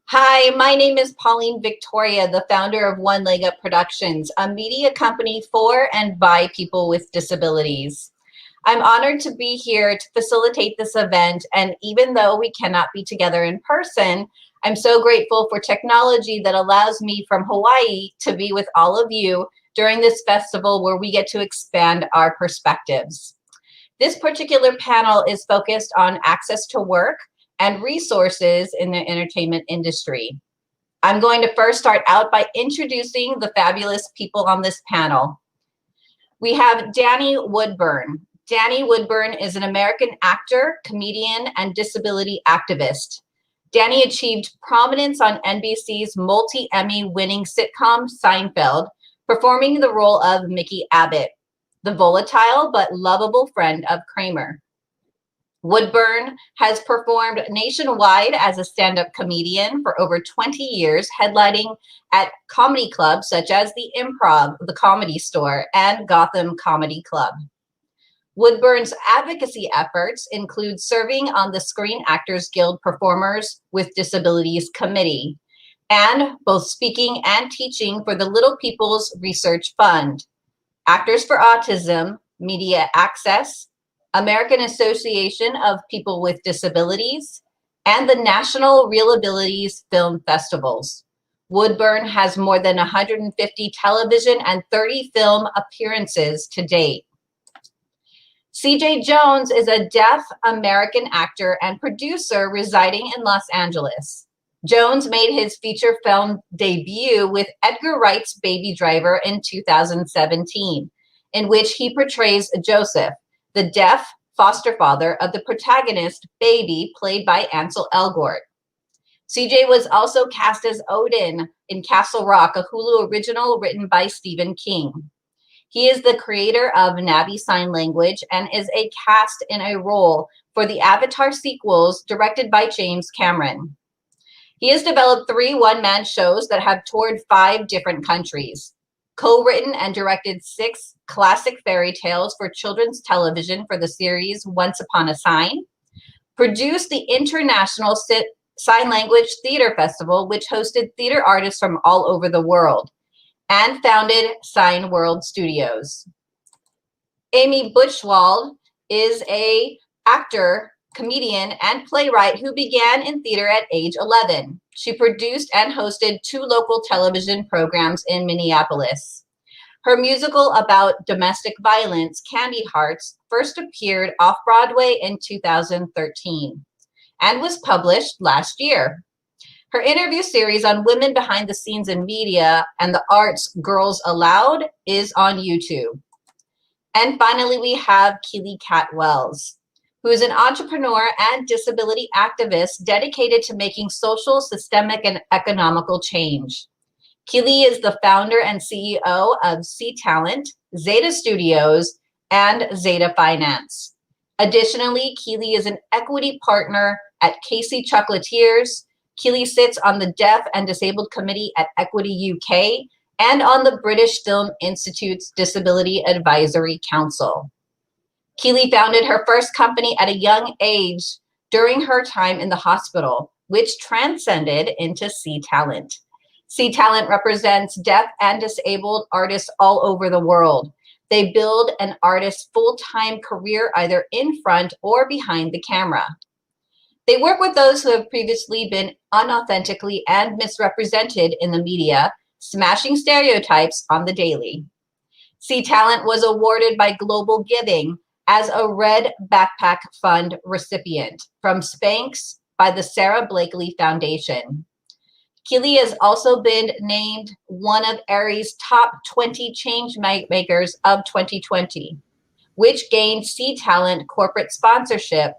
Hi, my name is Pauline Victoria, the founder of One Leg Up Productions, a media company for and by people with disabilities. I'm honored to be here to facilitate this event, and even though we cannot be together in person, I'm so grateful for technology that allows me from Hawaii to be with all of you during this festival where we get to expand our perspectives. This particular panel is focused on access to work and resources in the entertainment industry. I'm going to first start out by introducing the fabulous people on this panel. We have Danny Woodburn. Danny Woodburn is an American actor, comedian, and disability activist. Danny achieved prominence on NBC's multi-Emmy winning sitcom Seinfeld, performing the role of Mickey Abbott, the volatile but lovable friend of Kramer. Woodburn has performed nationwide as a stand-up comedian for over 20 years, headlining at comedy clubs such as the Improv, the Comedy Store, and Gotham Comedy Club. Woodburn's advocacy efforts include serving on the Screen Actors Guild Performers with Disabilities Committee, and both speaking and teaching for the Little People's Research Fund, Actors for Autism, Media Access, American Association of People with Disabilities, and the National Real Abilities Film Festivals. Woodburn has more than 150 television and 30 film appearances to date. CJ Jones is a deaf American actor and producer residing in Los Angeles. Jones made his feature film debut with Edgar Wright's Baby Driver in 2017, in which he portrays Joseph, the deaf foster father of the protagonist, Baby, played by Ansel Elgort. CJ was also cast as Odin in Castle Rock, a Hulu original written by Stephen King. He is the creator of Navi Sign Language and is a cast in a role for the Avatar sequels directed by James Cameron. He has developed 3 one-man shows that have toured 5 different countries, co-written and directed 6 classic fairy tales for children's television for the series Once Upon a Sign, produced the International Sign Language Theater Festival, which hosted theater artists from all over the world, and founded Sign World Studios. Amy Butchwald is an actor, comedian, and playwright who began in theater at age 11. She produced and hosted 2 local television programs in Minneapolis. Her musical about domestic violence, Candy Hearts, first appeared off-Broadway in 2013 and was published last year. Her interview series on women behind the scenes in media and the arts, Girls Aloud, is on YouTube. And finally, we have Kiwi Cat Wells, who is an entrepreneur and disability activist dedicated to making social, systemic, and economical change. Kiwi is the founder and CEO of C Talent, Zeta Studios, and Zeta Finance. Additionally, Kiwi is an equity partner at Casey Chocolatiers. Kiwi sits on the Deaf and Disabled Committee at Equity UK and on the British Film Institute's Disability Advisory Council. Kiwi founded her first company at a young age during her time in the hospital, which transcended into C Talent. C Talent represents deaf and disabled artists all over the world. They build an artist's full-time career either in front or behind the camera. They work with those who have previously been unauthentically and misrepresented in the media, smashing stereotypes on the daily. C Talent was awarded by Global Giving as a Red Backpack Fund recipient from Spanx by the Sarah Blakely Foundation. Kiwi has also been named one of Aries' top 20 change makers of 2020, which gained C Talent corporate sponsorship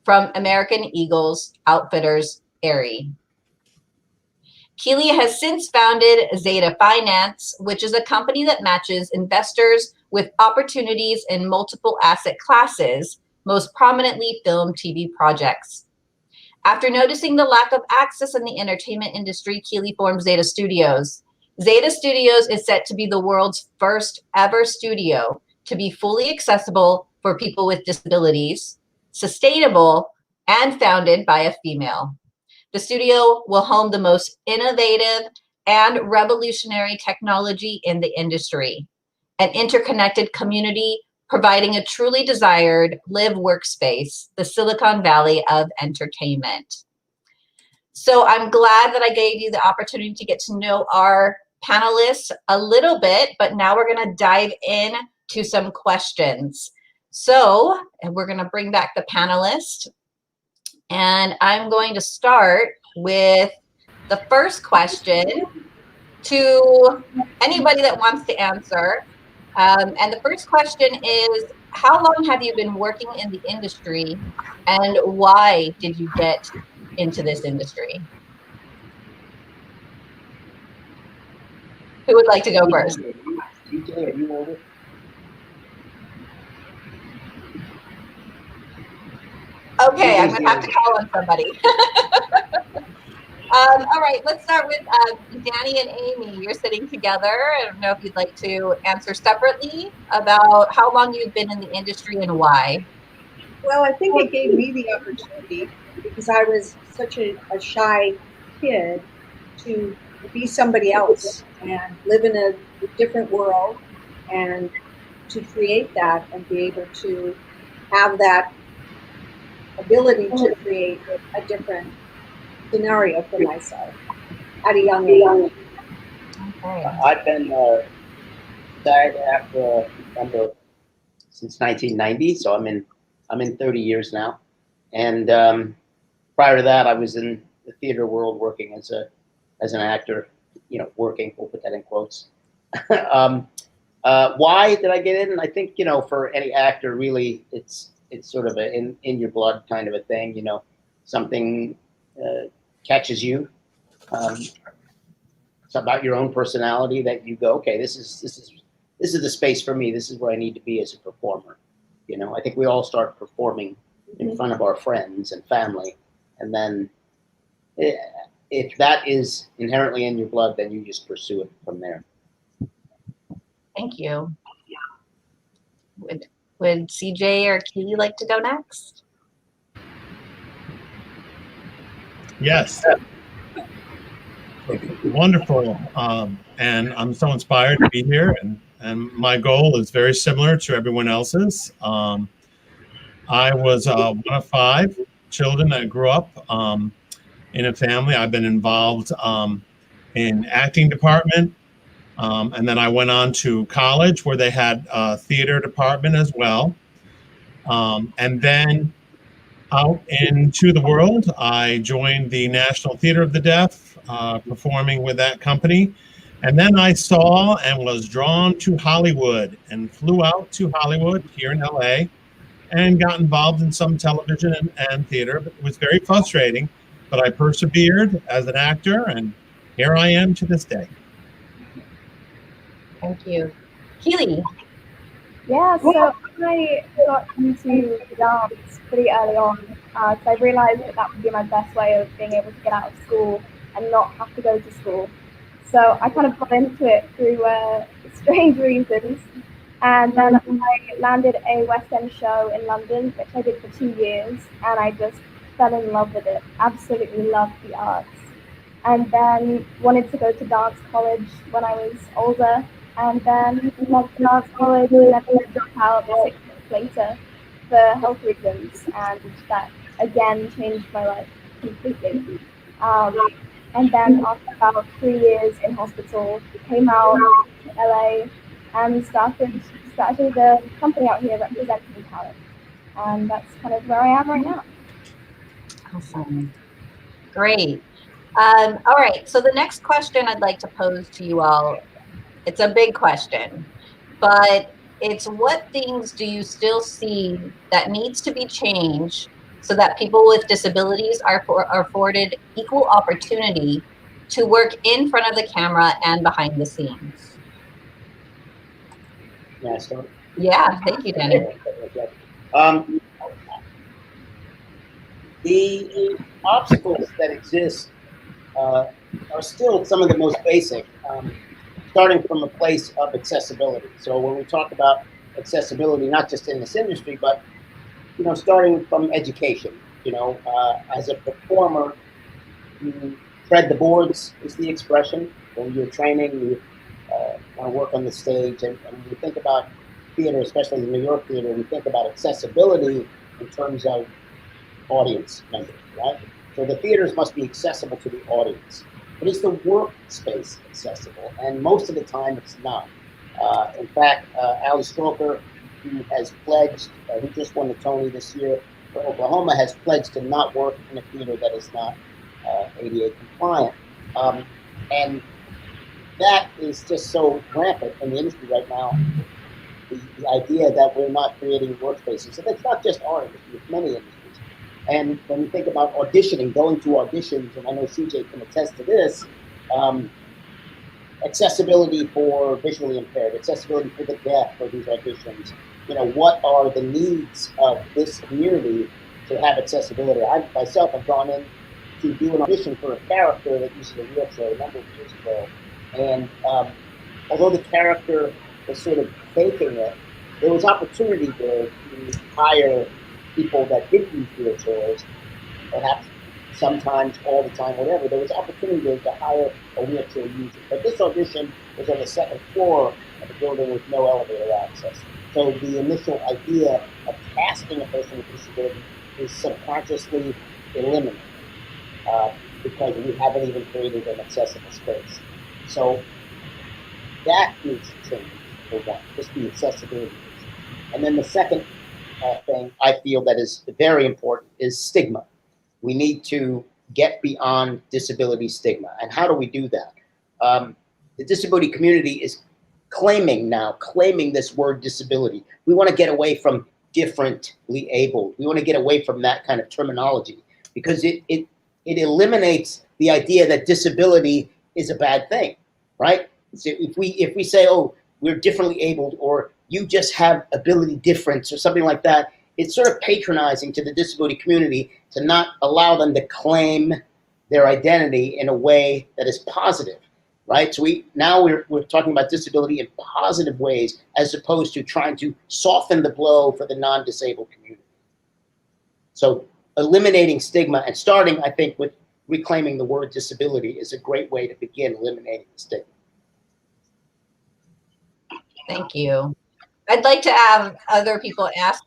from American Eagles Outfitters Aerie. Kiwi has since founded Zeta Finance, which is a company that matches investors with opportunities in multiple asset classes, most prominently film TV projects. After noticing the lack of access in the entertainment industry, Kiwi formed Zeta Studios. Zeta Studios is set to be the world's first ever studio to be fully accessible for people with disabilities, sustainable, and founded by a female. The studio will home the most innovative and revolutionary technology in the industry, an interconnected community providing a truly desired live workspace, the Silicon Valley of entertainment. So I'm glad that I gave you the opportunity to get to know our panelists a little bit, but now we're going to dive in to some questions. So we're going to bring back the panelists, and I'm going to start with the first question to anybody that wants to answer. And the first question is, how long have you been working in the industry, and why did you get into this industry? Who would like to go first? Okay, I'm going to have to call on somebody. All right, let's start with Danny and Amy. You're sitting together. I don't know if you'd like to answer separately about how long you've been in the industry and why. Well, I think it gave me the opportunity, because I was such a shy kid, to be somebody else and live in a different world, and to create that and be able to have that ability to create a different scenario for myself at a young age. Okay. I've been SAG after member since 1990, so I'm in 30 years now. And prior to that, I was in the theater world working as an actor, you know, working, we'll put that in quotes. Why did I get in? I think, you know, for any actor, really, it's sort of a in your blood kind of a thing. You know, something catches you. It's about your own personality that you go, okay, this is the space for me. This is where I need to be as a performer. You know, I think we all start performing in front of our friends and family, and then if that is inherently in your blood, then you just pursue it from there. Thank you. Would CJ or Kiwi like to go next? Yes. Wonderful. And I'm so inspired to be here. And my goal is very similar to everyone else's. I was one of 5 children that grew up in a family. I've been involved in acting department. And then I went on to college where they had a theater department as well. And then out into the world, I joined the National Theater of the Deaf, performing with that company. And then I saw and was drawn to Hollywood and flew out to Hollywood here in LA and got involved in some television and theater. It was very frustrating, but I persevered as an actor, and here I am to this day. Thank you. Keely. Yeah, so I got into dance pretty early on, because I realized that would be my best way of being able to get out of school and not have to go to school. So I kind of got into it through strange reasons. And then I landed a West End show in London, which I did for 2 years, and I just fell in love with it. Absolutely loved the arts. And then wanted to go to dance college when I was older. And then left dance college and then dropped out 6 months later for health reasons, and that again changed my life completely. And then after about 3 years in hospital, came out to LA and started the company out here representing talent. And that's kind of where I am right now. Awesome. Great. All right, so the next question I'd like to pose to you all, it's a big question, but it's what things do you still see that needs to be changed so that people with disabilities are afforded equal opportunity to work in front of the camera and behind the scenes? Yeah, so, Yeah, thank you, Danny. The obstacles that exist are still some of the most basic, starting from a place of accessibility. So when we talk about accessibility, not just in this industry, but, you know, starting from education, you know, as a performer, you tread the boards is the expression. When you're training, you want to work on the stage. And when you think about theater, especially the New York theater, we think about accessibility in terms of audience members, right? So the theaters must be accessible to the audience. But is the workspace accessible? And most of the time it's not. In fact, Ali Stroker, who has pledged, who just won the Tony this year for Oklahoma, has pledged to not work in a theater that is not ADA compliant. And that is just so rampant in the industry right now. The idea that we're not creating workspaces. And it's not just our industry, it's many industries. And when you think about auditioning, going to auditions, and I know CJ can attest to this, accessibility for visually impaired, accessibility for the deaf for these auditions. You know, what are the needs of this community to have accessibility? I myself have gone in to do an audition for a character that uses a wheelchair a number of years ago. And although the character was sort of faking it, there was opportunity there to hire people that did use wheelchairs, perhaps sometimes, all the time, whatever. There was opportunity to hire a wheelchair user. But this audition was on the second floor of the building with no elevator access. So the initial idea of casting a person with disability is subconsciously eliminated because we haven't even created an accessible space. So that needs to change, for one, just the accessibility. And then the second thing I feel that is very important is stigma. We need to get beyond disability stigma. And how do we do that? The disability community is claiming this word disability. We want to get away from differently abled. We want to get away from that kind of terminology because it eliminates the idea that disability is a bad thing, right? So if we say, oh, we're differently abled, or you just have ability difference or something like that, it's sort of patronizing to the disability community to not allow them to claim their identity in a way that is positive, right? So we're talking about disability in positive ways as opposed to trying to soften the blow for the non-disabled community. So eliminating stigma and starting, I think, with reclaiming the word disability is a great way to begin eliminating the stigma. Thank you. I'd like to have other people answer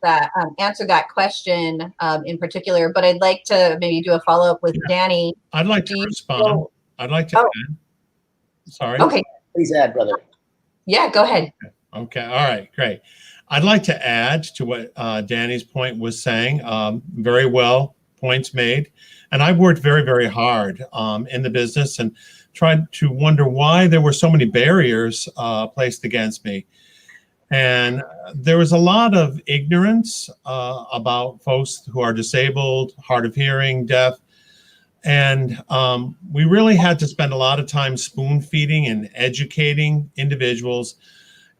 that question in particular, but I'd like to maybe do a follow-up with Danny. I'd like to respond. I'd like to add. Sorry. Okay. Please add, brother. Yeah, go ahead. Okay. All right. Great. I'd like to add to what Danny's point was saying. Very well, points made. And I've worked very, very hard in the business and tried to wonder why there were so many barriers placed against me. And there was a lot of ignorance about folks who are disabled, hard of hearing, deaf. And we really had to spend a lot of time spoon feeding and educating individuals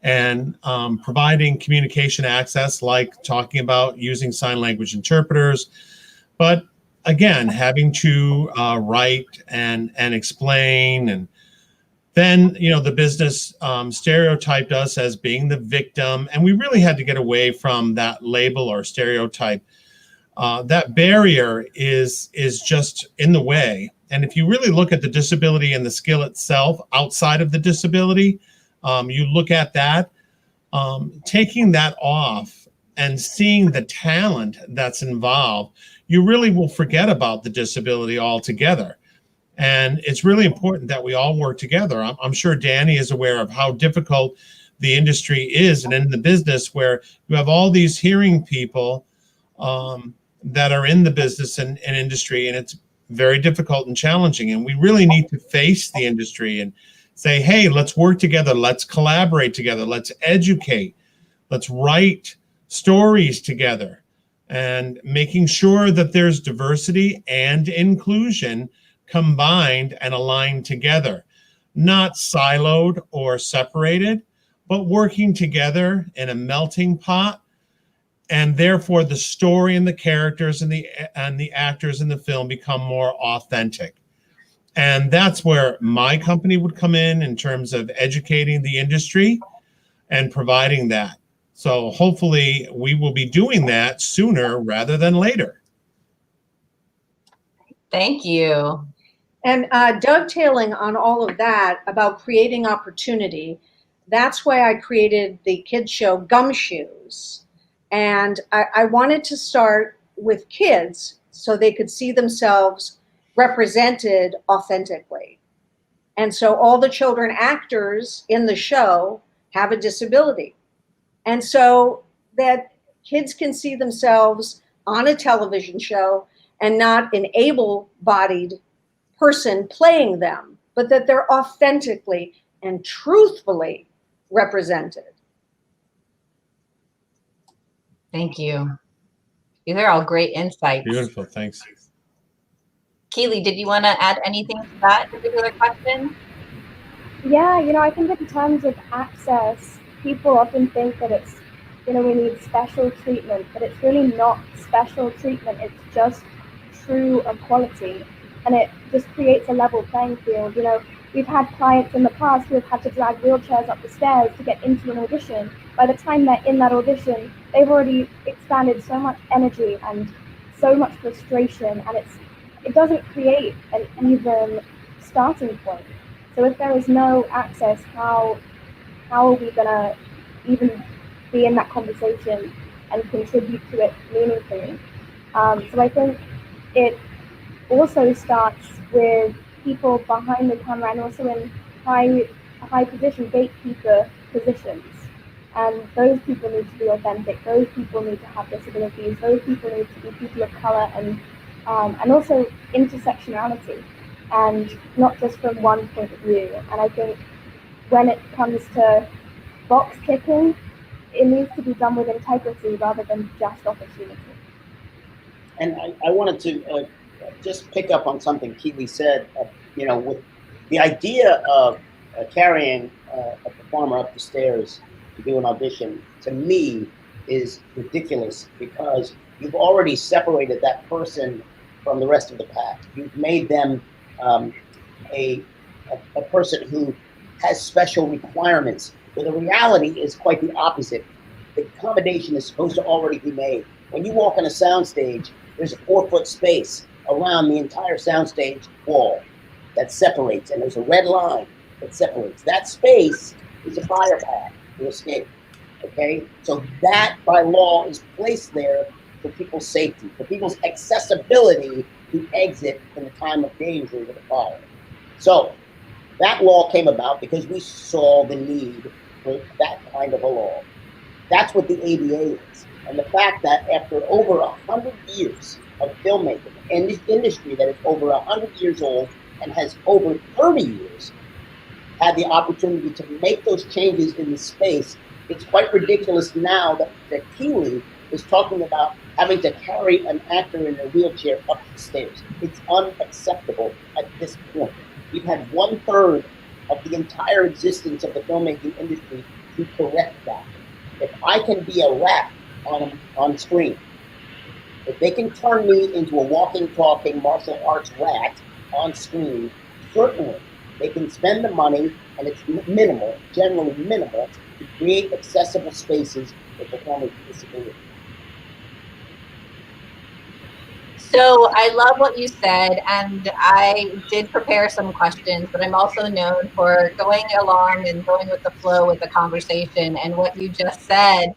and providing communication access, like talking about using sign language interpreters. But again, having to write and explain. And then, you know, the business stereotyped us as being the victim. And we really had to get away from that label or stereotype. That barrier is just in the way. And if you really look at the disability and the skill itself outside of the disability, you look at that, taking that off and seeing the talent that's involved, you really will forget about the disability altogether. And it's really important that we all work together. I'm sure Danny is aware of how difficult the industry is, and in the business where you have all these hearing people that are in the business and industry, and it's very difficult and challenging. And we really need to face the industry and say, hey, let's work together. Let's collaborate together. Let's educate. Let's write stories together, and making sure that there's diversity and inclusion combined and aligned together, not siloed or separated, but working together in a melting pot. And therefore the story and the characters and the actors in the film become more authentic. And that's where my company would come in terms of educating the industry and providing that. So hopefully we will be doing that sooner rather than later. Thank you. And dovetailing on all of that about creating opportunity, that's why I created the kids show Gumshoes. And I wanted to start with kids so they could see themselves represented authentically. And so all the children actors in the show have a disability. And so that kids can see themselves on a television show and not an able-bodied person playing them, but that they're authentically and truthfully represented. Thank you. These are all great insights. Beautiful, thanks. Keely, did you want to add anything to that particular question? Yeah, I think in terms of access, people often think that it's, we need special treatment, but it's really not special treatment. It's just true equality, and it just creates a level playing field. We've had clients in the past who have had to drag wheelchairs up the stairs to get into an audition. By the time they're in that audition, they've already expanded so much energy and so much frustration, and it doesn't create an even starting point. So if there is no access, how are we gonna even be in that conversation and contribute to it meaningfully? So I think it also starts with people behind the camera and also in high position, gatekeeper positions. And those people need to be authentic. Those people need to have disabilities. Those people need to be people of color and also intersectionality, and not just from one point of view. And I think when it comes to box ticking, it needs to be done with integrity rather than just opportunity. And I wanted to just pick up on something Kiwi said, with the idea of carrying a performer up the stairs to do an audition, to me, is ridiculous, because you've already separated that person from the rest of the pack. You've made them a person who has special requirements, where the reality is quite the opposite. The accommodation is supposed to already be made. When you walk on a soundstage, there's a 4-foot space around the entire soundstage wall that separates, and there's a red line that separates. That space is a fire path to escape, okay? So that, by law, is placed there for people's safety, for people's accessibility to exit in the time of danger with a fire. So that law came about because we saw the need for that kind of a law. That's what the ADA is. And the fact that after over 100 years of filmmaking, and this industry that is over 100 years old and has over 30 years had the opportunity to make those changes in the space, it's quite ridiculous now that Kiwi is talking about having to carry an actor in a wheelchair up the stairs. It's unacceptable at this point. We've had 1/3 of the entire existence of the filmmaking industry to correct that. If I can be a rat on screen, if they can turn me into a walking, talking martial arts rat on screen, certainly they can spend the money, and it's minimal, generally minimal, to create accessible spaces for performers with disabilities. So I love what you said, and I did prepare some questions, but I'm also known for going along and going with the flow with the conversation. And what you just said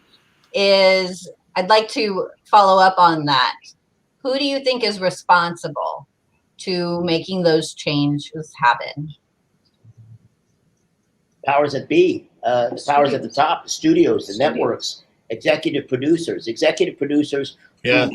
is, I'd like to follow up on that. Who do you think is responsible to making those changes happen? Powers that be, the powers at the top, the studios, the networks, executive producers Yes.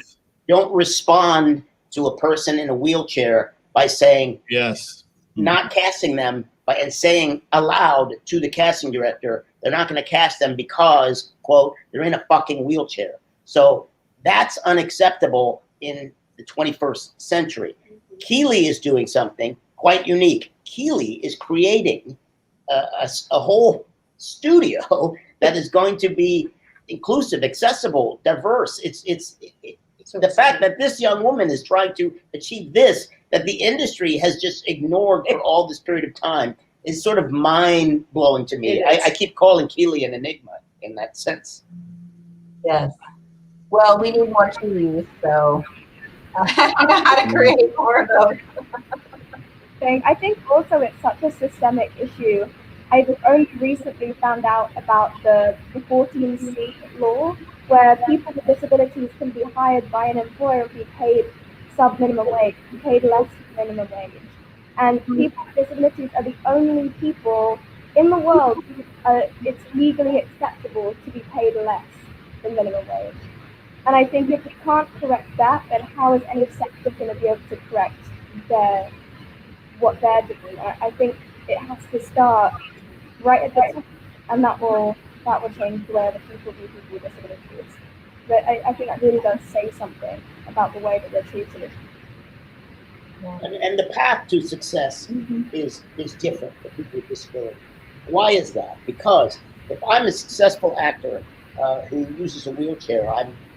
don't respond to a person in a wheelchair by saying, Yes. not casting them, and saying aloud to the casting director, they're not going to cast them because, quote, they're in a fucking wheelchair. So that's unacceptable in the 21st century. Keely is doing something quite unique. Keely is creating a whole studio that is going to be inclusive, accessible, diverse. It's the fact that this young woman is trying to achieve this, that the industry has just ignored for all this period of time, is sort of mind-blowing to me. I keep calling Keely an enigma in that sense. Yes. Well, we need more Keelys, so I know how to create more of them. thing. I think also it's such a systemic issue. I've only recently found out about the 14C law, where people with disabilities can be hired by an employer and be paid sub-minimum wage, be paid less than minimum wage. And people with disabilities are the only people in the world who it's legally acceptable to be paid less than minimum wage. And I think if we can't correct that, then how is any sector going to be able to correct what they're doing? I think it has to start right at the top, and that will change the way the people view people with disabilities. But I think that really does say something about the way that they're treated. And the path to success is different for people with disability. Why is that? Because if I'm a successful actor who uses a wheelchair,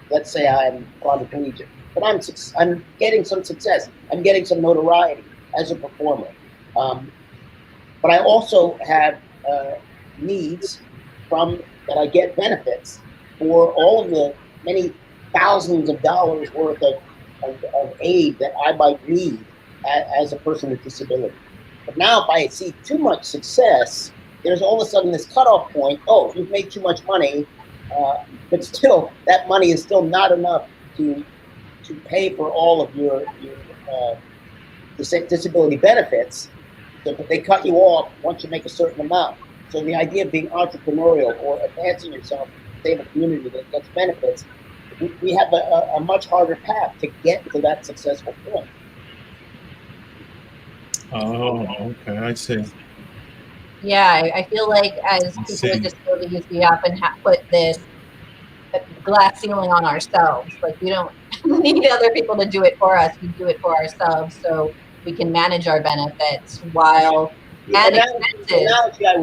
let's say I'm quadriplegic, but I'm getting some success. I'm getting some notoriety as a performer. But I also have needs that I get benefits for all of the many thousands of dollars worth of aid that I might need as a person with disability. But now if I see too much success, there's all of a sudden this cutoff point. Oh, you've made too much money, but still that money is still not enough to pay for all of your disability benefits. So they cut you off once you make a certain amount. So the idea of being entrepreneurial or advancing yourself, save a community that gets benefits, we have a much harder path to get to that successful point. Oh, okay, I see. Yeah, I feel like as people with disabilities, we often put this glass ceiling on ourselves. Like we don't need other people to do it for us. We do it for ourselves so we can manage our benefits while and expenses. Analogy I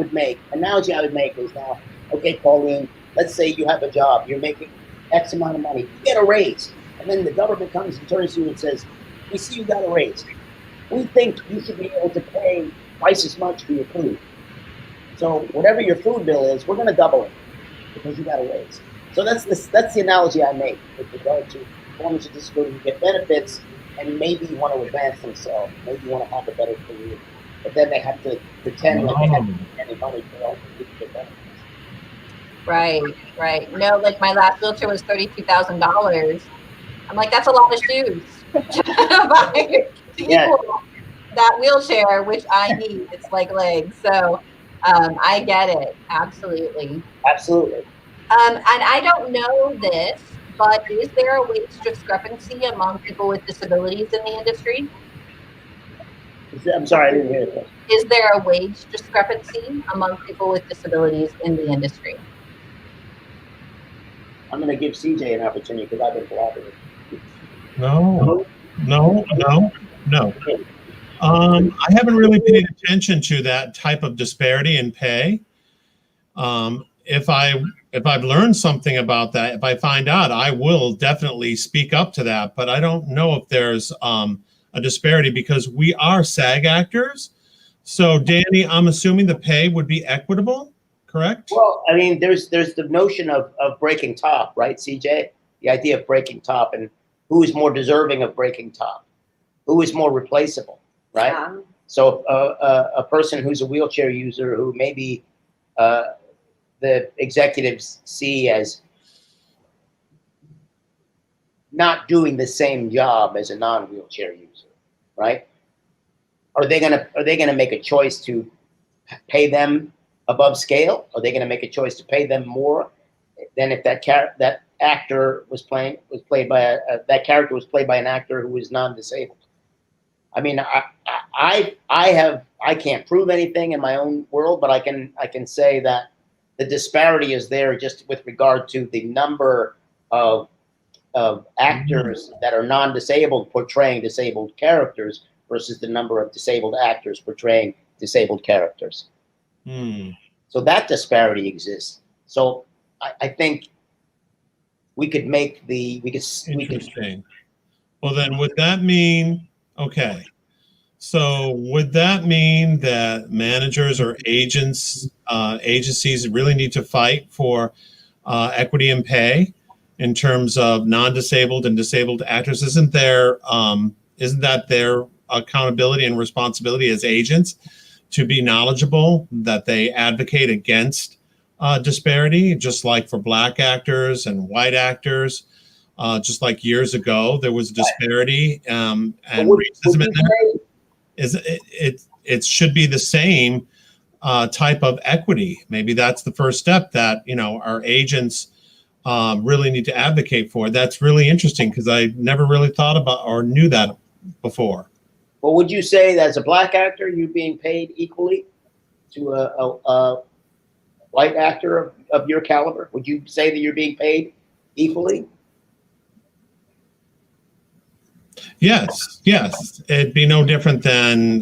would make is now, okay, Pauline, let's say you have a job, you're making X amount of money, you get a raise, and then the government comes and turns to you and says, we see you got a raise. We think you should be able to pay twice as much for your food. So whatever your food bill is, we're going to double it because you got a raise. So that's the analogy I make with regard to performers with disability who get benefits and maybe want to advance themselves, maybe want to have a better career, but then they have to pretend like they haven't any money for all the benefits. Right. No, like my last wheelchair was $32,000. I'm like, that's a lot of shoes to equal that wheelchair, which I need. It's like legs. So I get it. Absolutely. Absolutely. And I don't know this, but is there a wage discrepancy among people with disabilities in the industry? I'm sorry, I didn't hear the question. Is there a wage discrepancy among people with disabilities in the industry? I'm going to give CJ an opportunity because I've been collaborating. No. I haven't really paid attention to that type of disparity in pay. If I've learned something about that, if I find out, I will definitely speak up to that. But I don't know if there's a disparity because we are SAG actors. So Danny, I'm assuming the pay would be equitable, correct? Well, I mean, there's the notion of breaking top, right, CJ? The idea of breaking top and who is more deserving of breaking top, who is more replaceable, right? Yeah. So a person who's a wheelchair user who maybe the executives see as not doing the same job as a non-wheelchair user, right? Are they gonna make a choice to pay them above scale? Are they gonna make a choice to pay them more than if that actor was played by that character was played by an actor who was non-disabled? I mean, I can't prove anything in my own world, but I can say that the disparity is there just with regard to the number of actors that are non-disabled portraying disabled characters versus the number of disabled actors portraying disabled characters. So that disparity exists. So I think we could make Interesting. Well, then would that mean, okay. So would that mean that managers or agencies really need to fight for equity in pay in terms of non-disabled and disabled actors? Isn't that their accountability and responsibility as agents to be knowledgeable, that they advocate against disparity, just like for Black actors and white actors. Just like years ago, there was a disparity and racism in there. It should be the same type of equity. Maybe that's the first step that, you know, our agents really need to advocate for. That's really interesting because I never really thought about or knew that before. Well, would you say that as a Black actor, you're being paid equally to a white actor of your caliber? Would you say that you're being paid equally? Yes. It'd be no different than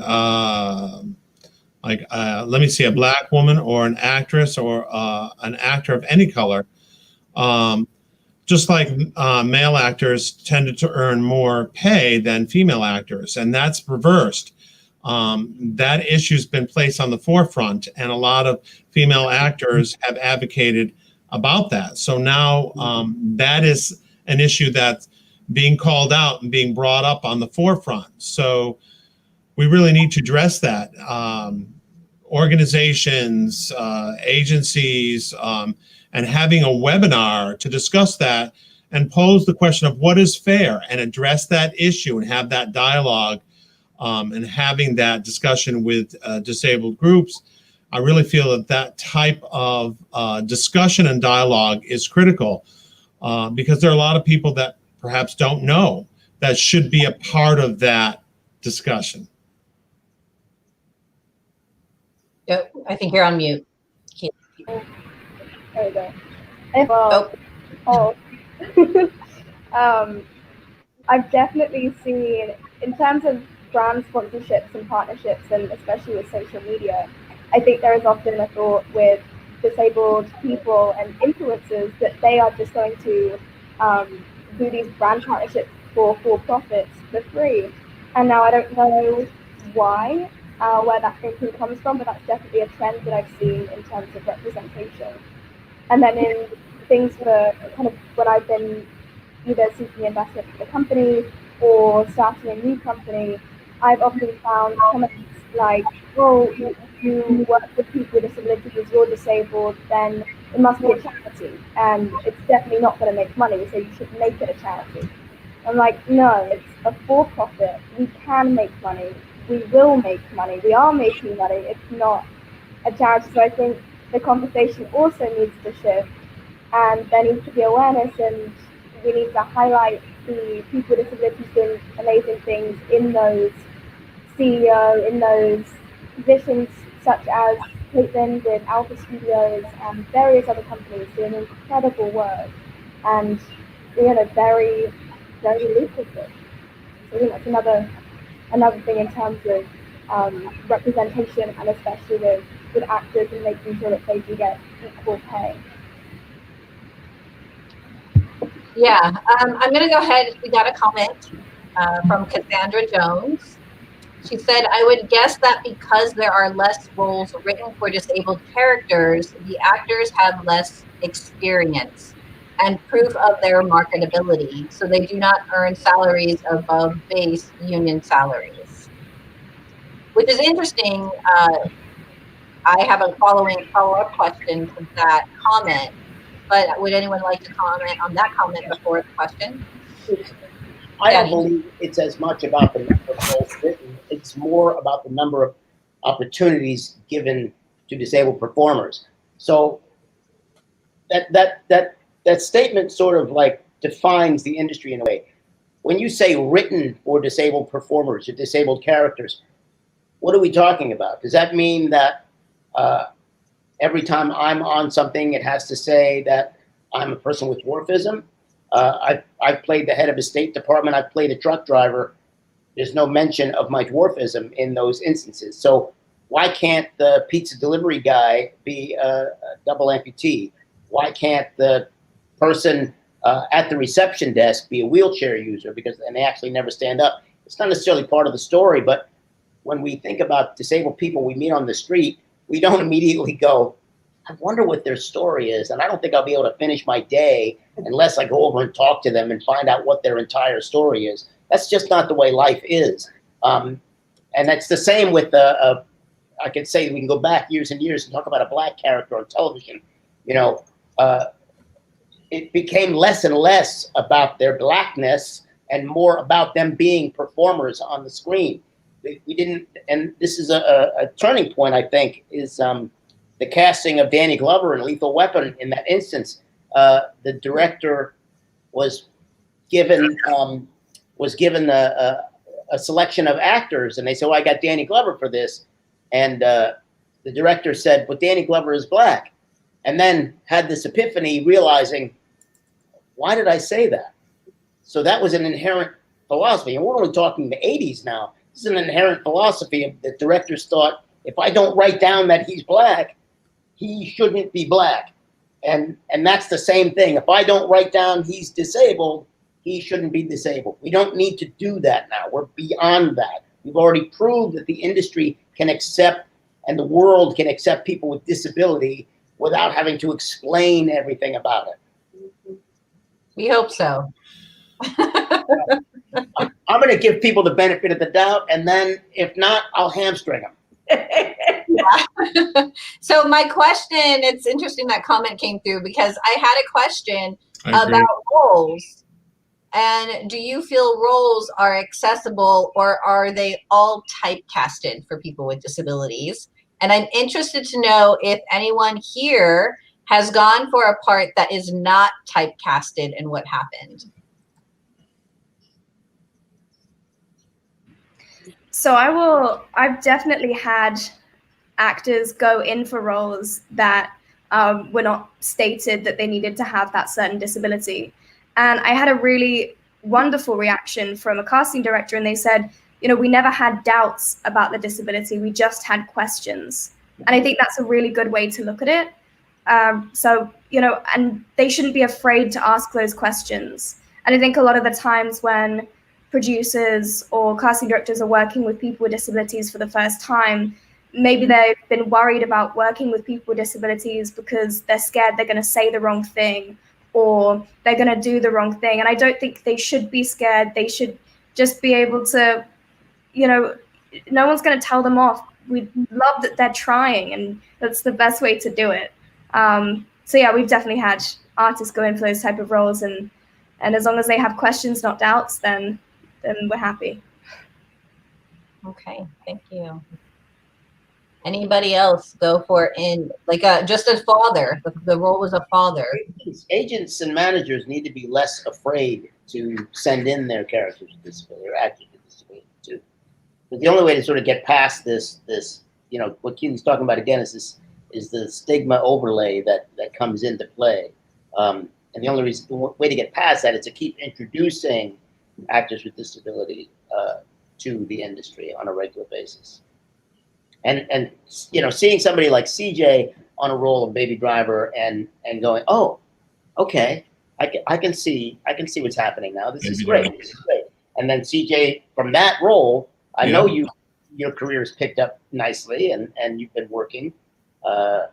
let me see, a Black woman or an actress or an actor of any color. Just like male actors tended to earn more pay than female actors, and that's reversed. That issue's been placed on the forefront, and a lot of female actors have advocated about that. So now that is an issue that's being called out and being brought up on the forefront. So we really need to address that. Organizations, agencies, and having a webinar to discuss that and pose the question of what is fair and address that issue and have that dialogue and having that discussion with disabled groups. I really feel that that type of discussion and dialogue is critical because there are a lot of people that perhaps don't know that should be a part of that discussion. Yep, I think you're on mute. There we go. Well, I've definitely seen, in terms of brand sponsorships and partnerships, and especially with social media, I think there is often a thought with disabled people and influencers that they are just going to do these brand partnerships for profits for free. And now I don't know why, where that thinking comes from, but that's definitely a trend that I've seen in terms of representation. And then in things for kind of when I've been either seeking investment for the company or starting a new company, I've often found comments like, oh, you work with people with disabilities, you're disabled, then it must be a charity, and it's definitely not going to make money, so you should make it a charity. I'm like, no, it's a for-profit. We can make money. We will make money. We are making money. It's not a charity. So I think the conversation also needs to shift, and there needs to be awareness, and we need to highlight the people with disabilities doing amazing things in those CEO, in those positions, such as Caitlin with Alpha Studios and various other companies doing incredible work, and very, very lucrative. So I think that's another thing in terms of representation, and especially with actors and making sure that they do get equal pay. Yeah, I'm going to go ahead. We got a comment from Cassandra Jones. She said, I would guess that because there are less roles written for disabled characters, the actors have less experience and proof of their marketability, so they do not earn salaries above base union salaries. Which is interesting. I have a follow-up question to that comment, but would anyone like to comment on that comment before the question? I don't believe it's as much about the number of roles written. It's more about the number of opportunities given to disabled performers. So that statement sort of like defines the industry in a way. When you say written for disabled performers or disabled characters, what are we talking about? Does that mean that every time I'm on something, it has to say that I'm a person with dwarfism? I've played the head of a State Department. I've played a truck driver. There's no mention of my dwarfism in those instances. So why can't the pizza delivery guy be a double amputee? Why can't the person at the reception desk be a wheelchair user? And they actually never stand up. It's not necessarily part of the story, but when we think about disabled people we meet on the street, we don't immediately go, I wonder what their story is. And I don't think I'll be able to finish my day unless I go over and talk to them and find out what their entire story is. That's just not the way life is. And that's the same with I could say we can go back years and years and talk about a black character on television. It became less and less about their blackness and more about them being performers on the screen. We didn't, and this is a turning point, I think, is the casting of Danny Glover in Lethal Weapon. In that instance, the director was given a selection of actors, and they said, "Well, I got Danny Glover for this," and the director said, "But Danny Glover is black," and then had this epiphany, realizing, why did I say that? So that was an inherent philosophy, and we're only talking the 80s now. This is an inherent philosophy that directors thought, if I don't write down that he's black, he shouldn't be black. And that's the same thing. If I don't write down he's disabled, he shouldn't be disabled. We don't need to do that now. We're beyond that. We've already proved that the industry can accept and the world can accept people with disability without having to explain everything about it. We hope so. I'm going to give people the benefit of the doubt, and then if not, I'll hamstring them. Yeah. So my question, it's interesting that comment came through because I had a question about roles. And do you feel roles are accessible, or are they all typecasted for people with disabilities? And I'm interested to know if anyone here has gone for a part that is not typecasted and what happened. So I've definitely had actors go in for roles that were not stated that they needed to have that certain disability. And I had a really wonderful reaction from a casting director, and they said, we never had doubts about the disability, we just had questions. And I think that's a really good way to look at it. And they shouldn't be afraid to ask those questions. And I think a lot of the times when producers or casting directors are working with people with disabilities for the first time, maybe they've been worried about working with people with disabilities because they're scared they're going to say the wrong thing or they're going to do the wrong thing. And I don't think they should be scared. They should just be able to, no one's going to tell them off. We love that they're trying, and that's the best way to do it. So yeah, we've definitely had artists go in for those type of roles, and as long as they have questions, not doubts, then we're happy. Okay, thank you. Anybody else go for just a father? The role was a father. Agents and managers need to be less afraid to send in their characters with disability or actors with disability too. But the only way to sort of get past this, what Kiwi's talking about again is the stigma overlay that comes into play. And the only way to get past that is to keep introducing actors with disability to the industry on a regular basis. And seeing somebody like CJ on a role of Baby Driver and going, oh, okay, I can see what's happening now. This is great. And then CJ, from that role, I know your career has picked up nicely, and you've been working. I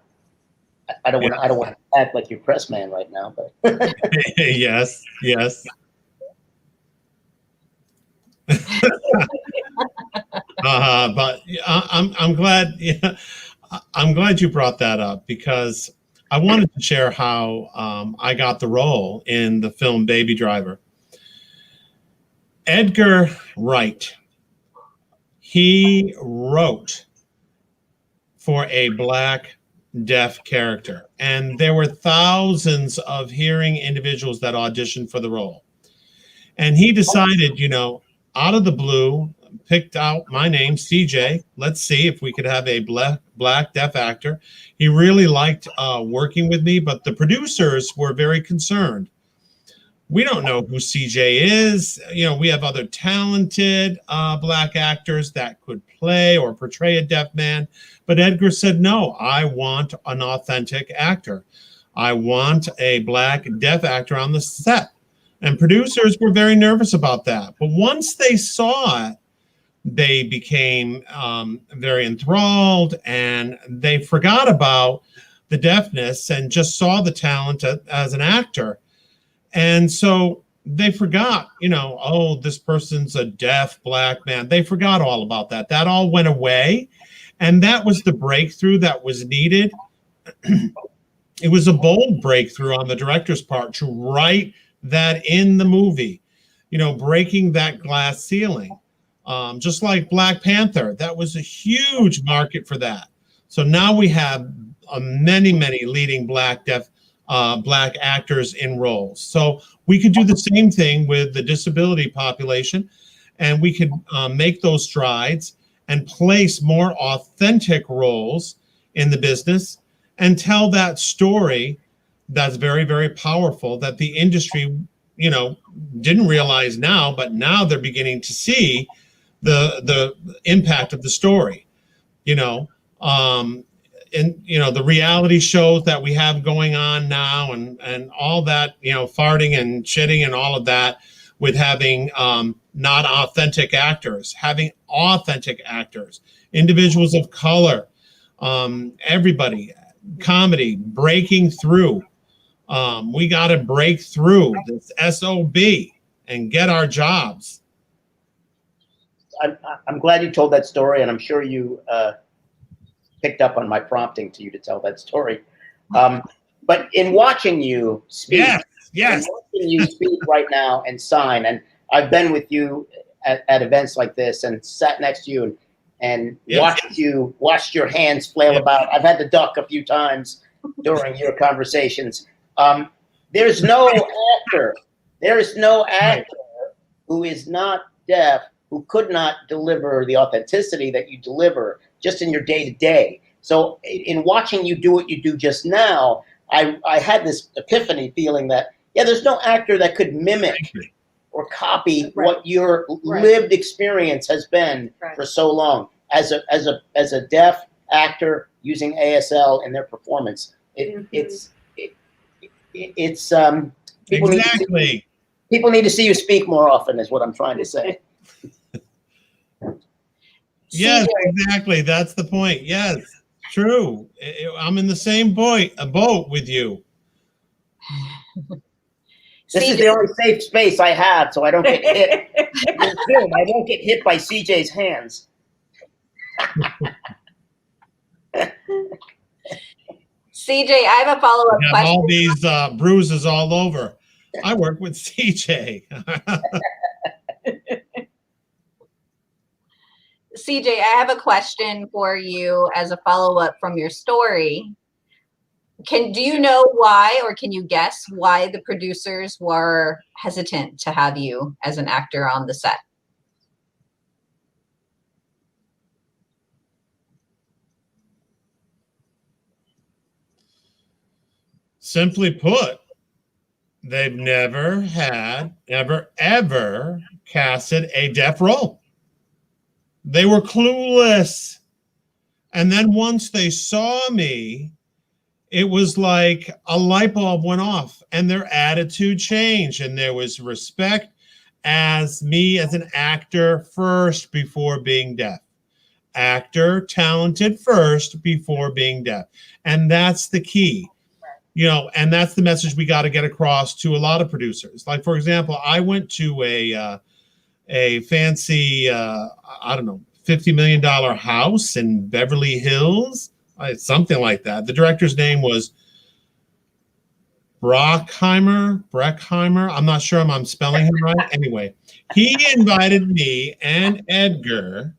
don't want to act like your press man right now, but yes. But I'm glad. Yeah, I'm glad you brought that up because I wanted to share how I got the role in the film Baby Driver. Edgar Wright, he wrote for a black deaf character, and there were thousands of hearing individuals that auditioned for the role. And he decided, out of the blue, picked out my name, CJ. Let's see if we could have a black deaf actor. He really liked working with me, but the producers were very concerned. We don't know who CJ is. We have other talented black actors that could play or portray a deaf man. But Edgar said, no, I want an authentic actor. I want a black deaf actor on the set. And producers were very nervous about that. But once they saw it, they became very enthralled, and they forgot about the deafness and just saw the talent as an actor. And so they forgot, oh, this person's a deaf Black man. They forgot all about that. That all went away. And that was the breakthrough that was needed. It was a bold breakthrough on the director's part to write that in the movie, breaking that glass ceiling. Just like Black Panther, that was a huge market for that. So now we have many, many leading Black actors in roles. So we could do the same thing with the disability population, and we could make those strides and place more authentic roles in the business and tell that story that's very, very powerful that the industry, didn't realize now, but now they're beginning to see the impact of the story, and the reality shows that we have going on now, and all that, farting and shitting and all of that, with having not authentic actors, having authentic actors, individuals of color, everybody, comedy, breaking through. We got to break through this SOB and get our jobs. I'm glad you told that story, and I'm sure you picked up on my prompting to you to tell that story. But in watching you speak, yes, watching you speak right now and sign, and I've been with you at events like this and sat next to you and watched your hands flail about. I've had to duck a few times during your conversations. There's no actor who is not deaf who could not deliver the authenticity that you deliver just in your day-to-day. So in watching you do what you do just now, I had this epiphany feeling that, there's no actor that could mimic or copy what your lived experience has been for so long. As a deaf actor using ASL in their performance, people need to see you speak more often, is what I'm trying to say. Yes, exactly. That's the point. Yes, true. I'm in the same boat with you. This is the only safe space I have, so I don't get hit. I don't get hit by CJ's hands. CJ, I have a follow-up question. All these bruises all over. I work with CJ. CJ, I have a question for you as a follow-up from your story. Do you know why, or can you guess why the producers were hesitant to have you as an actor on the set? Simply put, they've never ever casted a deaf role. They were clueless. And then once they saw me, it was like a light bulb went off and their attitude changed. And there was respect as me as an actor first before being deaf. Actor, talented first before being deaf. And that's the key. And that's the message we got to get across to a lot of producers. Like, for example, I went to a fancy, $50 million house in Beverly Hills, something like that. The director's name was Brockheimer. I'm not sure I'm spelling him right. Anyway, he invited me and Edgar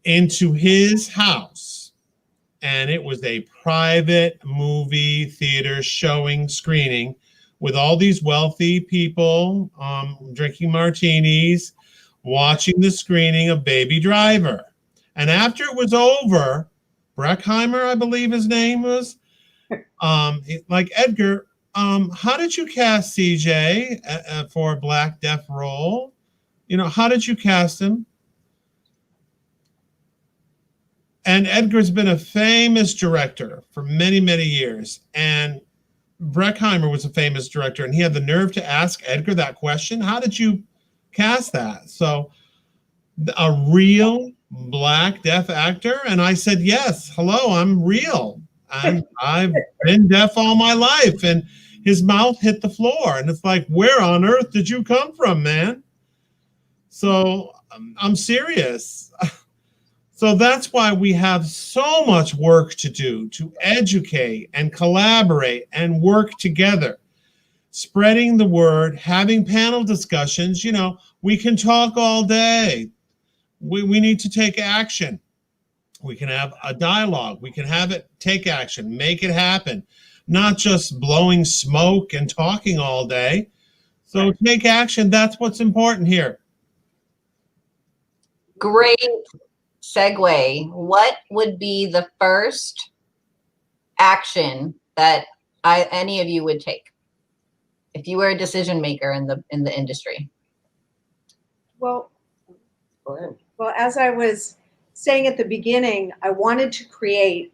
into his house, and it was a private movie theater screening with all these wealthy people drinking martinis, watching the screening of Baby Driver. And after it was over, Breckheimer, I believe his name was, like, Edgar, how did you cast CJ for a Black deaf role? How did you cast him? And Edgar's been a famous director for many, many years. And Breckheimer was a famous director, and he had the nerve to ask Edgar that question. How did you cast that? So a real Black deaf actor? And I said, yes, hello, I'm real. I've been deaf all my life. And his mouth hit the floor. And it's like, where on earth did you come from, man? So I'm serious. So that's why we have so much work to do to educate and collaborate and work together, spreading the word, having panel discussions. We can talk all day. We need to take action. We can have a dialogue. We can have it take action, make it happen, not just blowing smoke and talking all day. So take action. That's what's important here. Great segue. What would be the first action that any of you would take if you were a decision maker in the industry? Well, Go ahead. well, as I was saying at the beginning, I wanted to create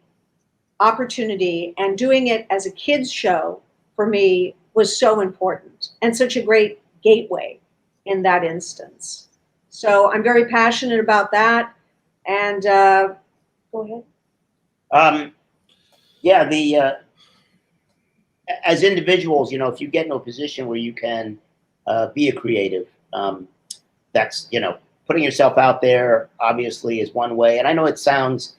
opportunity, and doing it as a kids show for me was so important and such a great gateway in that instance. So I'm very passionate about that. And go ahead. Yeah, as individuals, if you get in a position where you can be a creative, that's, putting yourself out there obviously is one way. And I know it sounds,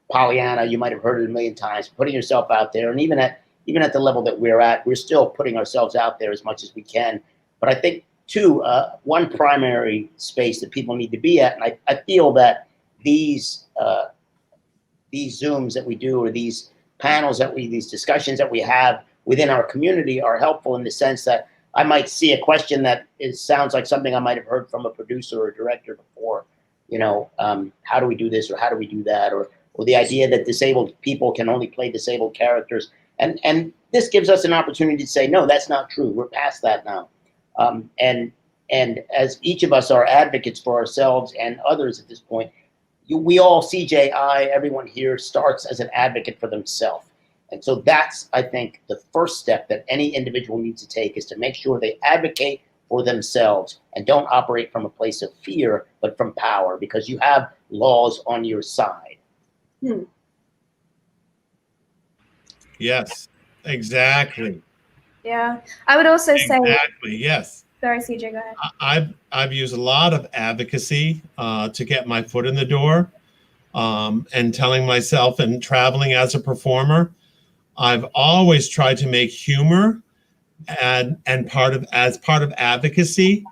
Pollyanna, you might have heard it a million times, putting yourself out there. And even at the level that we're at, we're still putting ourselves out there as much as we can. But I think too, one primary space that people need to be at, and I feel that these Zooms that we do, or these panels these discussions that we have within our community are helpful in the sense that I might see a question that sounds like something I might have heard from a producer or a director before. How do we do this, or how do we do that, or the idea that disabled people can only play disabled characters, and this gives us an opportunity to say, no, that's not true. We're past that now. And as each of us are advocates for ourselves and others at this point, we all, CJI, everyone here starts as an advocate for themselves. And so that's, I think, the first step that any individual needs to take, is to make sure they advocate for themselves and don't operate from a place of fear, but from power, because you have laws on your side. Yes, exactly. Yeah, I would also say. Exactly, yes. Sorry, CJ, go ahead. I've used a lot of advocacy to get my foot in the door, and telling myself, and traveling as a performer, I've always tried to make humor and part of advocacy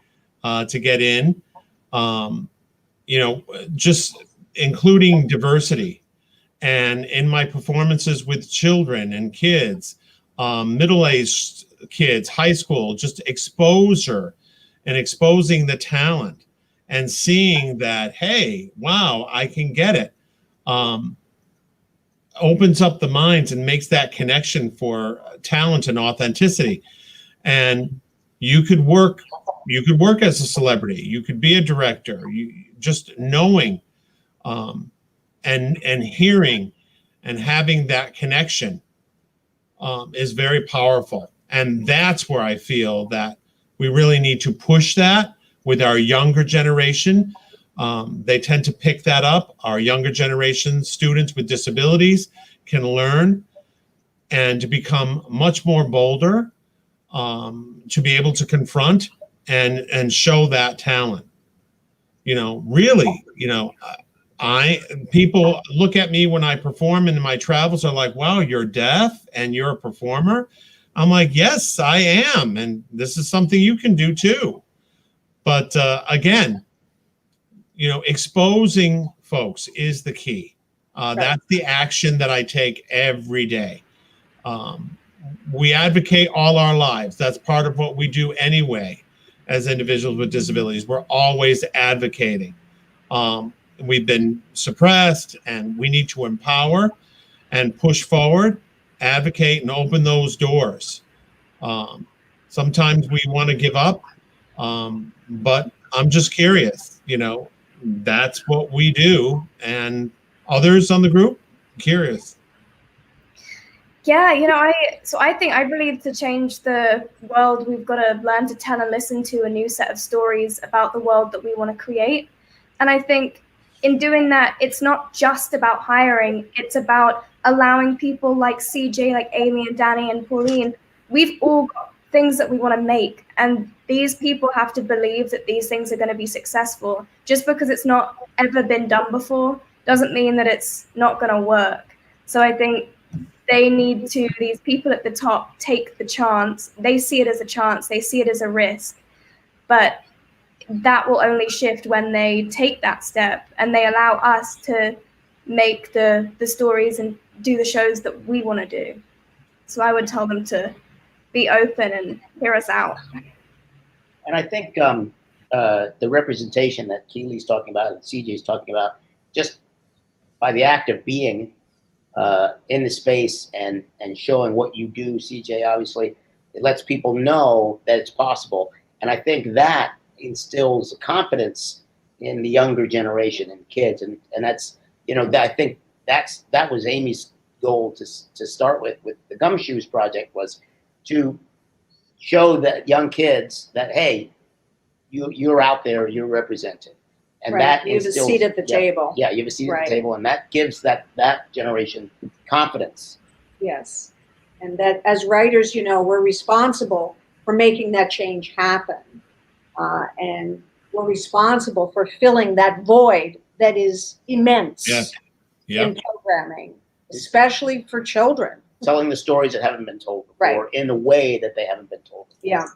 to get in. Just including diversity, and in my performances with children and kids, middle-aged kids, high school, just exposure and exposing the talent and seeing that, hey, wow, I can get it. Opens up the minds and makes that connection for talent and authenticity. And you could work as a celebrity. You could be a director. You just knowing and hearing and having that connection is very powerful. And that's where I feel that we really need to push that with our younger generation. They tend to pick that up. Our younger generation students with disabilities can learn and to become much more bolder, to be able to confront and show that talent. Really, people look at me when I perform in my travels, are like, wow, you're deaf and you're a performer? I'm like, yes, I am. And this is something you can do too. But again, exposing folks is the key. That's the action that I take every day. We advocate all our lives. That's part of what we do anyway as individuals with disabilities. We're always advocating. We've been suppressed, and we need to empower and push forward, advocate, and open those doors. Sometimes we want to give up, but I'm just curious, that's what we do. And others on the group, curious. Yeah, I believe to change the world, we've got to learn to tell and listen to a new set of stories about the world that we want to create. And I think in doing that, it's not just about hiring, it's about allowing people like CJ, like Amy and Danny and Pauline, we've all got things that we want to make, and these people have to believe that these things are going to be successful. Just because it's not ever been done before doesn't mean that it's not going to work. So I think they need to, these people at the top, take the chance. They see it as a chance, they see it as a risk, but that will only shift when they take that step and they allow us to make the stories and do the shows that we want to do. So I would tell them to be open and hear us out. And I think the representation that Keely's talking about and CJ's talking about, just by the act of being in the space and showing what you do, CJ, obviously, it lets people know that it's possible. And I think that instills a confidence in the younger generation and kids. And that's, you know, I think that was Amy's goal to start with the Gumshoes Project, was to show that young kids that, hey, you're out there, you're represented. And that you have a instills, seat at the table. Yeah, you have a seat at the table, and that gives that generation confidence. Yes. And that as writers, you know, we're responsible for making that change happen. And we're responsible for filling that void that is immense in programming, especially for children. Telling the stories that haven't been told before in the way that they haven't been told before. Yeah.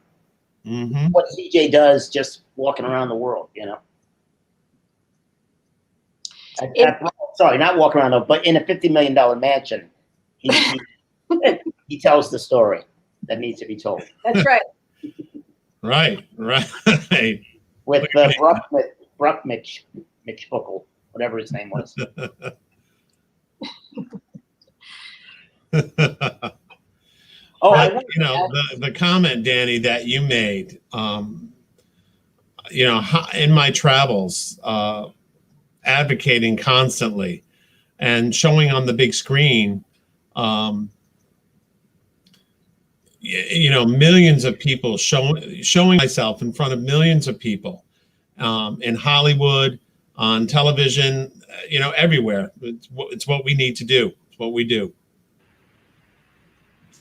Mm-hmm. What CJ does just walking around the world, you know. Sorry, not walking around, but in a $50 million mansion, he tells the story that needs to be told. That's right. Right. With Bruck Mitchbuckle, whatever his name was. You know, the comment, Danny, that you made, you know, in my travels, advocating constantly and showing on the big screen, you know, millions of people, showing myself in front of millions of people, in Hollywood, on television, you know, everywhere. It's what we need to do. It's what we do.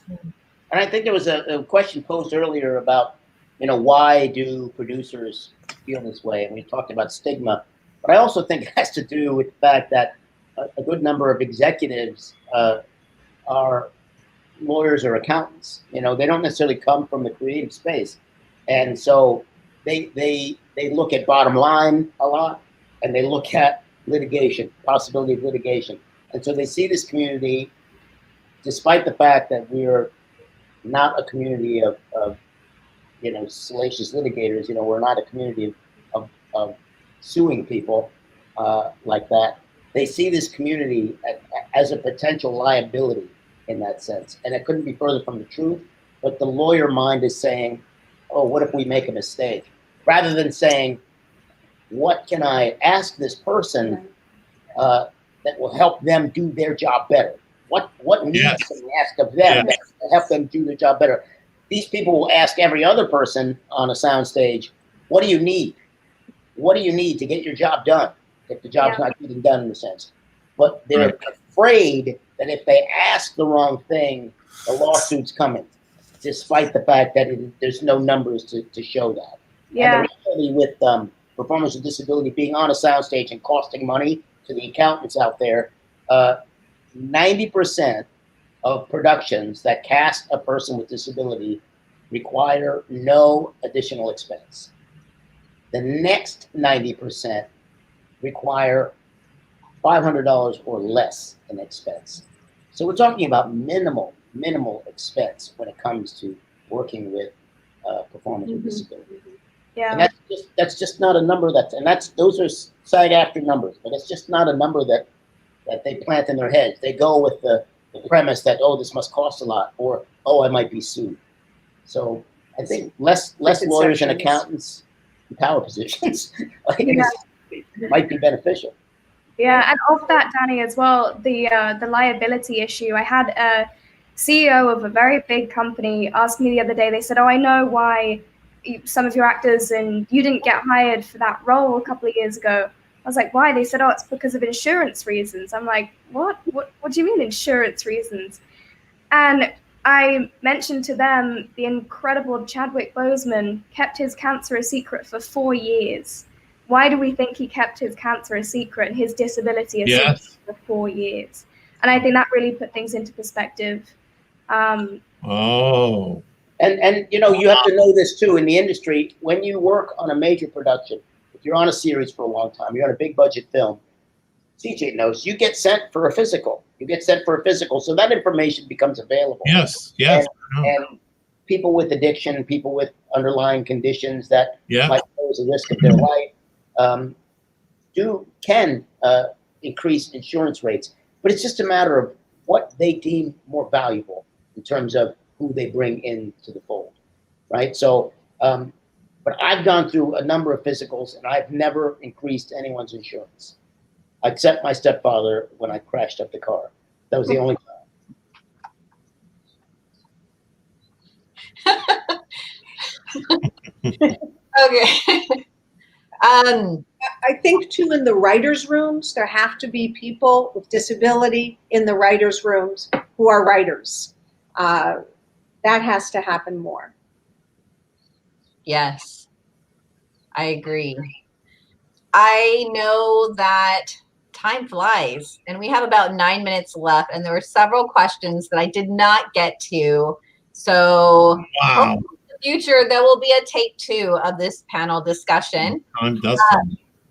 And I think there was a question posed earlier about, you know, why do producers feel this way? And we talked about stigma, but I also think it has to do with the fact that a good number of executives are lawyers or accountants. You know, they don't necessarily come from the creative space, and so they look at bottom line a lot, and they look at litigation, possibility of litigation, and so they see this community, despite the fact that we're not a community of you know, salacious litigators. You know, we're not a community of suing people like that. They see this community as a potential liability in that sense. And it couldn't be further from the truth. But the lawyer mind is saying, oh, what if we make a mistake? Rather than saying, what can I ask this person that will help them do their job better? What needs can we ask of them that will help them do their job better? These people will ask every other person on a soundstage, what do you need? What do you need to get your job done? If the job's not getting done in a sense. But they're afraid that if they ask the wrong thing, the lawsuit's coming, despite the fact that there's no numbers to show that. Yeah. And the reality with performers with disability being on a soundstage and costing money to the accountants out there, 90% of productions that cast a person with disability require no additional expense. The next 90% require $500 or less in expense. So we're talking about minimal expense when it comes to working with performers with disability. Yeah. And that's just not a number those are SAG-AFTRA numbers, but it's just not a number that they plant in their heads. They go with the premise that, oh, this must cost a lot, or, oh, I might be sued. So I think less lawyers and accountants in power positions might be beneficial. Yeah, and off that, Danny, as well, the liability issue. I had a CEO of a very big company ask me the other day. They said, "Oh, I know why some of your actors and you didn't get hired for that role a couple of years ago." I was like, "Why?" They said, "Oh, it's because of insurance reasons." I'm like, "What? What do you mean insurance reasons?" And I mentioned to them the incredible Chadwick Boseman kept his cancer a secret for 4 years. Why do we think he kept his cancer a secret and his disability a secret for 4 years? And I think that really put things into perspective. Oh. And you know, you have to know this too in the industry. When you work on a major production, if you're on a series for a long time, you're on a big budget film, CJ knows, you get sent for a physical. You get sent for a physical, so that information becomes available. Yes, yes. And people with addiction, people with underlying conditions that might pose a risk of their life, can increase insurance rates. But it's just a matter of what they deem more valuable in terms of who they bring into the fold, right? So, but I've gone through a number of physicals, and I've never increased anyone's insurance, except my stepfather when I crashed up the car. That was the only time. Okay. I think too, in the writers' rooms, there have to be people with disability in the writers' rooms who are writers. That has to happen more. Yes, I agree. I know that time flies, and we have about 9 minutes left, and there were several questions that I did not get to. So wow. In the future, there will be a take 2 of this panel discussion.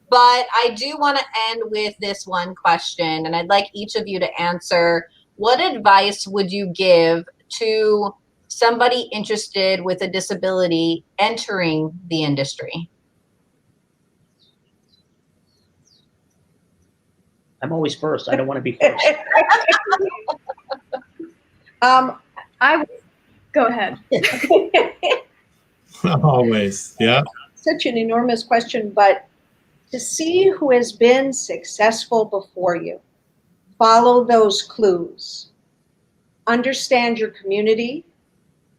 But I do want to end with this one question, and I'd like each of you to answer. What advice would you give to somebody interested with a disability entering the industry? I'm always first. I don't want to be first. I would go ahead. Always, yeah. Such an enormous question, but to see who has been successful before you, follow those clues, understand your community,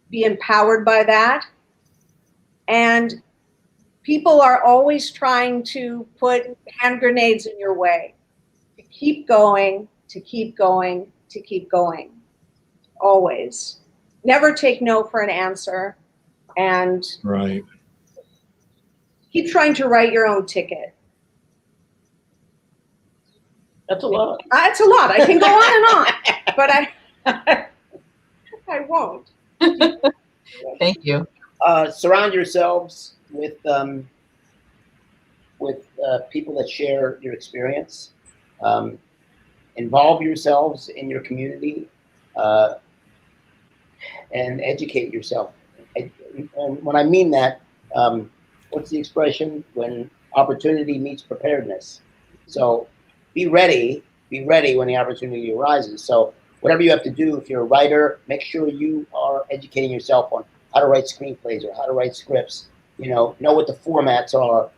be empowered by that. And people are always trying to put hand grenades in your way. To keep going, to keep going, to keep going. Always. Never take no for an answer. And keep trying to write your own ticket. That's a lot. That's a lot. I can go on and on, but I won't. Thank you. Surround yourselves with people that share your experience. Involve yourselves in your community and educate yourself. And when I mean that, what's the expression? When opportunity meets preparedness. So be ready when the opportunity arises. So whatever you have to do, if you're a writer, make sure you are educating yourself on how to write screenplays or how to write scripts. You know what the formats are.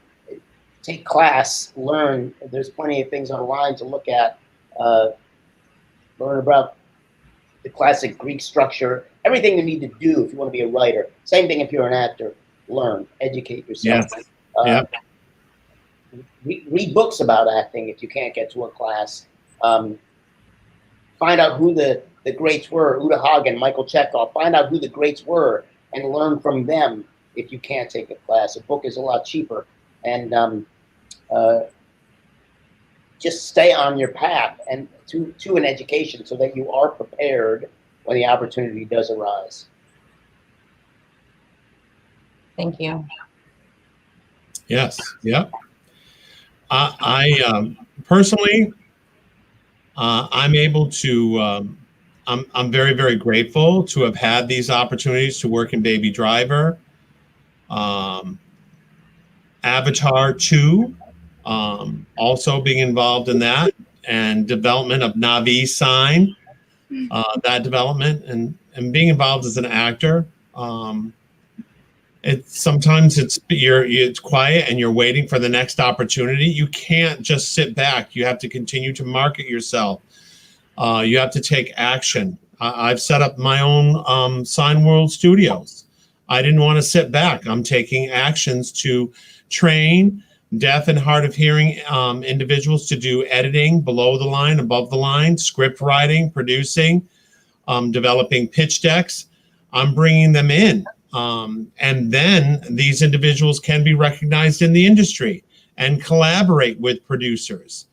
Take class, learn. There's plenty of things online to look at. Learn about the classic Greek structure. Everything you need to do if you want to be a writer. Same thing if you're an actor. Learn, educate yourself. Yes. Read books about acting if you can't get to a class. Find out who the greats were, Uta Hagen, Michael Chekhov. Find out who the greats were and learn from them if you can't take a class. A book is a lot cheaper. And just stay on your path and to an education so that you are prepared when the opportunity does arise. Thank you. Yes. Yep. I personally, I'm able to. I'm very, very grateful to have had these opportunities to work in Baby Driver, Avatar 2, also being involved in that, and development of Navi Sign, that development, and being involved as an actor. Sometimes it's quiet and you're waiting for the next opportunity. You can't just sit back. You have to continue to market yourself. You have to take action. I've set up my own Sign World Studios. I didn't want to sit back. I'm taking actions to train deaf and hard of hearing individuals to do editing, below the line, above the line, script writing, producing, developing pitch decks. I'm bringing them in. And then these individuals can be recognized in the industry and collaborate with producers,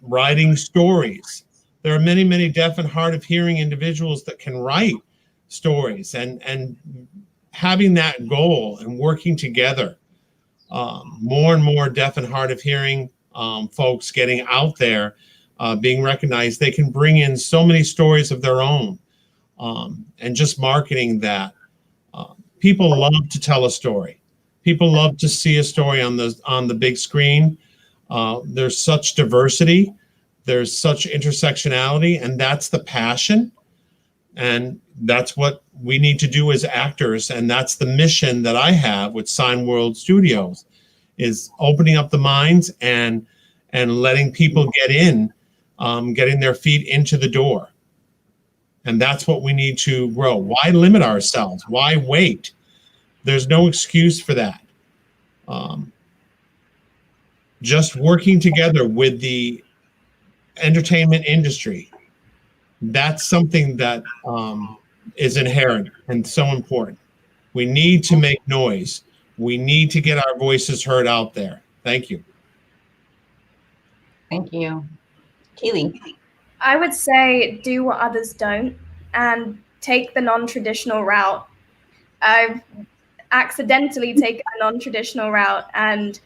writing stories. There are many, many deaf and hard of hearing individuals that can write stories, and having that goal and working together, more and more deaf and hard of hearing folks getting out there, being recognized. They can bring in so many stories of their own, and just marketing that. People love to tell a story. People love to see a story on the big screen. There's such diversity. There's such intersectionality, and that's the passion. And that's what we need to do as actors. And that's the mission that I have with Sign World Studios, is opening up the minds and letting people get in, getting their feet into the door. And that's what we need to grow. Why limit ourselves? Why wait? There's no excuse for that. Just working together with the entertainment industry, that's something that is inherent and so important. We need to make noise. We need to get our voices heard out there. Thank you. Thank you. Keely. I would say do what others don't and take the non-traditional route. I've accidentally taken a non-traditional route, and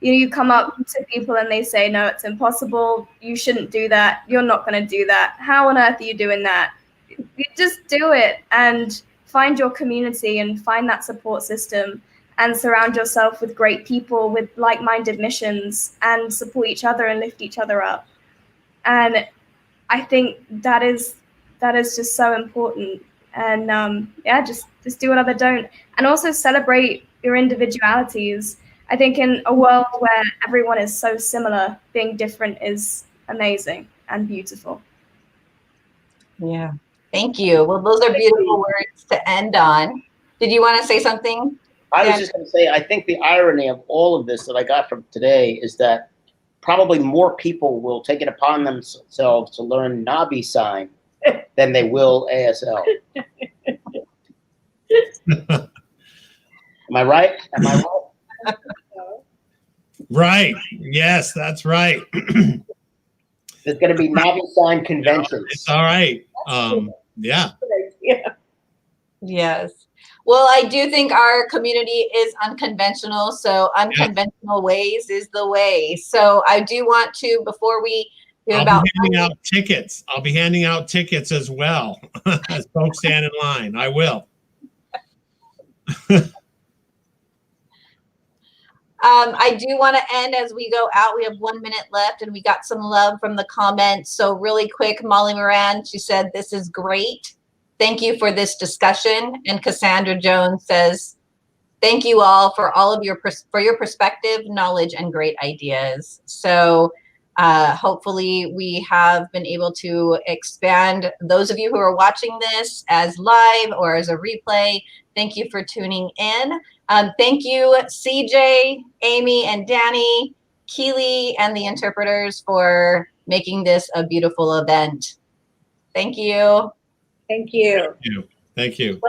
you come up to people and they say, no, it's impossible. You shouldn't do that. You're not going to do that. How on earth are you doing that? You just do it and find your community and find that support system and surround yourself with great people with like-minded missions and support each other and lift each other up. And I think that is just so important. And yeah, just do what others don't. And also celebrate your individualities. I think in a world where everyone is so similar, being different is amazing and beautiful. Yeah. Thank you. Well, those are beautiful words to end on. Did you want to say something? I was just going to say, I think the irony of all of this that I got from today is that probably more people will take it upon themselves to learn Nabi sign than they will ASL. Am I right? Am I right? Right. Yes, that's right. There's going to be Nabi sign conventions. It's all right. Yeah. Yes. Well, I do think our community is unconventional, so unconventional ways is the way. So I do want to, before we hear I'll be handing out tickets. I'll be handing out tickets as well as folks stand in line. I will. I do want to end as we go out. We have 1 minute left, and we got some love from the comments. So really quick, Molly Moran, she said, this is great. Thank you for this discussion. And Cassandra Jones says, thank you all for your perspective, knowledge, and great ideas. So hopefully we have been able to expand those of you who are watching this as live or as a replay. Thank you for tuning in. Thank you, CJ, Amy, and Danny, Keely, and the interpreters for making this a beautiful event. Thank you. Thank you. Thank you. Thank you.